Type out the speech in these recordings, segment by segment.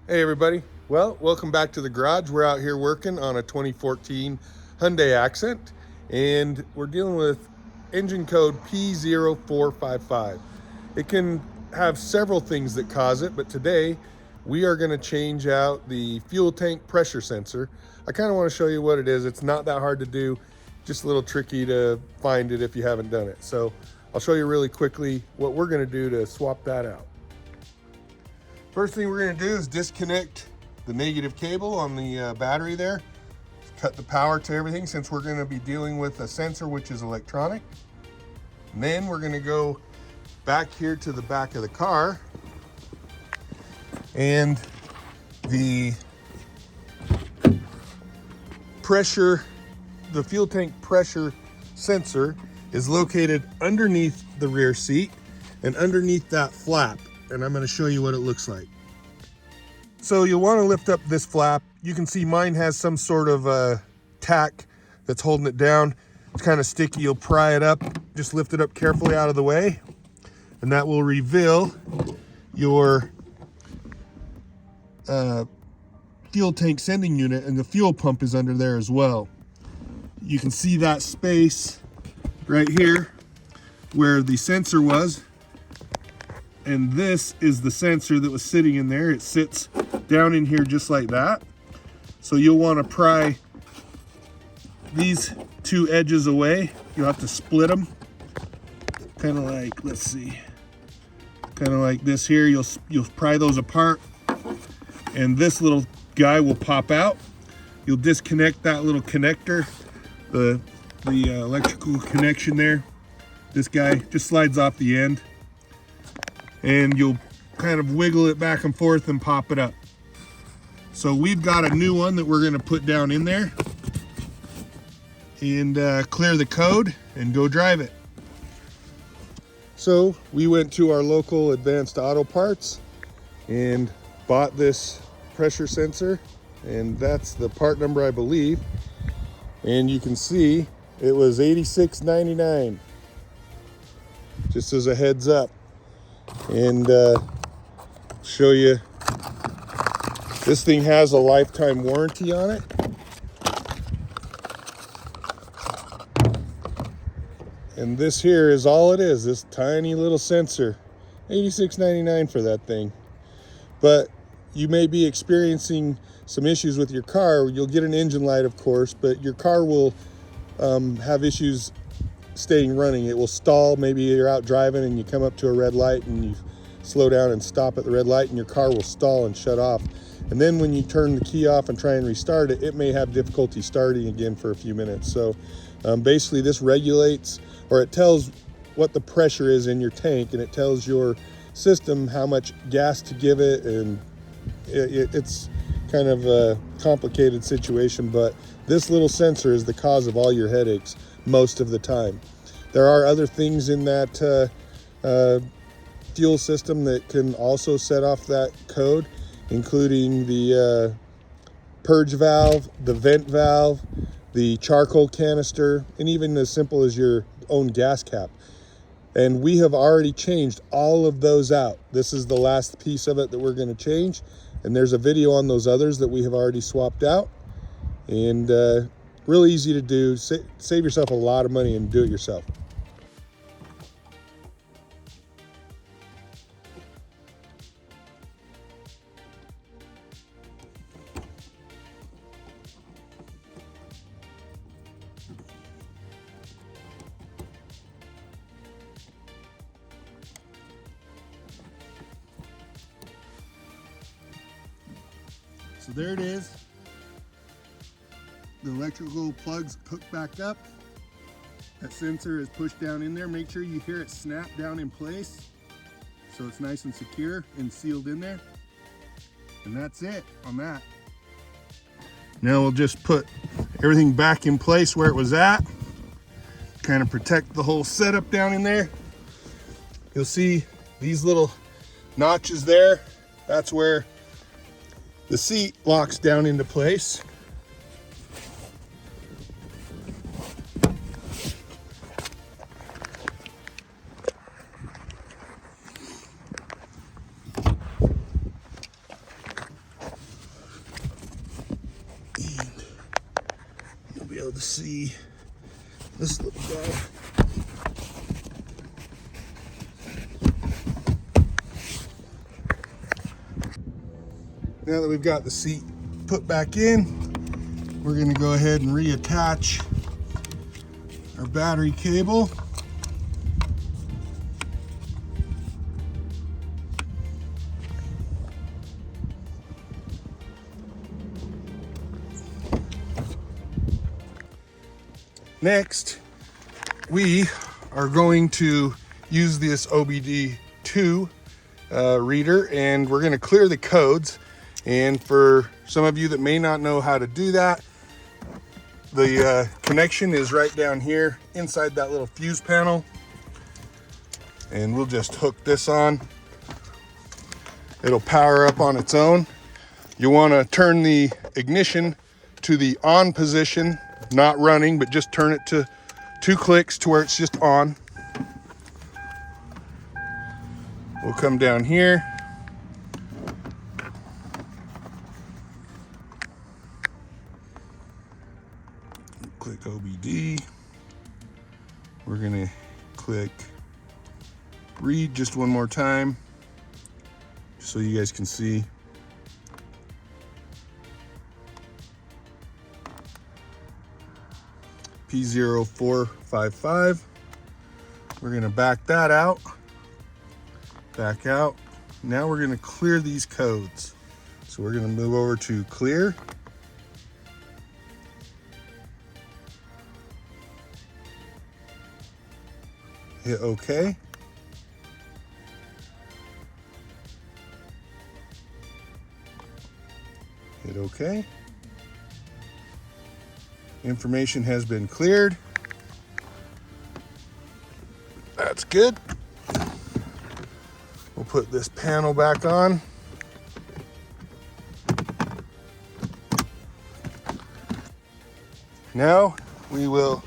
Hey everybody, well, welcome back to the garage. We're out here working on a 2014 Hyundai Accent, and we're dealing with engine code P0455. It can have several things that cause it, but today we are going to change out the fuel tank pressure sensor. I kind of want to show you what it is. It's not that hard to do, just a little tricky to find it if you haven't done it. So I'll show you really quickly what we're going to do to swap that out. First thing we're going to do is disconnect the negative cable on the battery there. Cut the power to everything since we're going to be dealing with a sensor which is electronic. And then we're going to go back here to the back of the car, and the fuel tank pressure sensor is located underneath the rear seat and underneath that flap. And I'm going to show you what it looks like. So you'll want to lift up this flap. You can see mine has some sort of tack that's holding it down. It's kind of sticky. You'll pry it up, just lift it up carefully out of the way, and that will reveal your fuel tank sending unit, and the fuel pump is under there as well. You can see that space right here where the sensor was. And this is the sensor that was sitting in there. It sits down in here just like that. So you'll want to pry these two edges away. You'll have to split them. Kind of like, let's see, kind of like this here. You'll pry those apart, and this little guy will pop out. You'll disconnect that little connector, the electrical connection there. This guy just slides off the end, and you'll kind of wiggle it back and forth and pop it up. So we've got a new one that we're going to put down in there and clear the code and go drive it. So we went to our local Advanced Auto Parts and bought this pressure sensor, and that's the part number, I believe. And you can see it was $86.99, just as a heads up. And show you, this thing has a lifetime warranty on it. And this here is all it is, this tiny little sensor. $86.99 for that thing. But you may be experiencing some issues with your car. You'll get an engine light, of course, but your car will have issues staying running. It will stall. Maybe you're out driving and you come up to a red light and you slow down and stop at the red light, and your car will stall and shut off. And then when you turn the key off and try and restart it, it may have difficulty starting again for a few minutes. So basically this regulates, or it tells what the pressure is in your tank, and it tells your system how much gas to give it. And it's kind of a complicated situation, but this little sensor is the cause of all your headaches most of the time. There are other things in that fuel system that can also set off that code, including the purge valve, the vent valve, the charcoal canister, and even as simple as your own gas cap. And we have already changed all of those out. This is the last piece of it that we're going to change, and there's a video on those others that we have already swapped out. And really easy to do. Save yourself a lot of money and do it yourself. So there it is. The electrical plugs hook back up. That sensor is pushed down in there. Make sure you hear it snap down in place so it's nice and secure and sealed in there. And that's it on that. Now we'll just put everything back in place where it was at. Kind of protect the whole setup down in there. You'll see these little notches there. That's where the seat locks down into place. able to see this little guy. Now that we've got the seat put back in, we're going to go ahead and reattach our battery cable. Next, we are going to use this OBD2 reader, and we're going to clear the codes. And for some of you that may not know how to do that, the connection is right down here inside that little fuse panel, and we'll just hook this on. It'll power up on its own. You want to turn the ignition to the on position, not running, but just turn it to 2 clicks to where it's just on. We'll come down here. Click OBD. We're gonna click read just one more time so you guys can see. P0455. We're gonna back that out, back out. Now we're gonna clear these codes. So we're gonna move over to clear. Hit OK. Hit OK. Information has been cleared. That's good. We'll put this panel back on. Now we will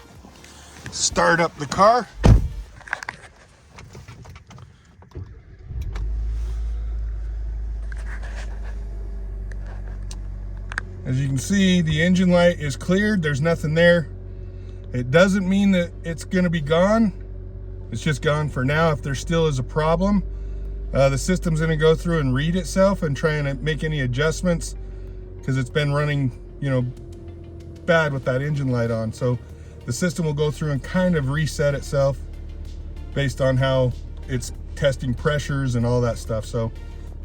start up the car. As you can see, the engine light is cleared. There's nothing there. It doesn't mean that it's going to be gone. It's just gone for now. If there still is a problem, the system's going to go through and read itself and try and make any adjustments, because it's been running, bad with that engine light on. So the system will go through and kind of reset itself based on how it's testing pressures and all that stuff. So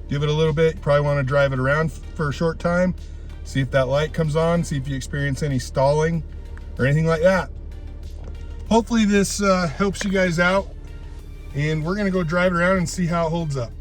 give it a little bit. You probably want to drive it around for a short time. See if that light comes on, see if you experience any stalling or anything like that. Hopefully this helps you guys out, and we're gonna go drive it around and see how it holds up.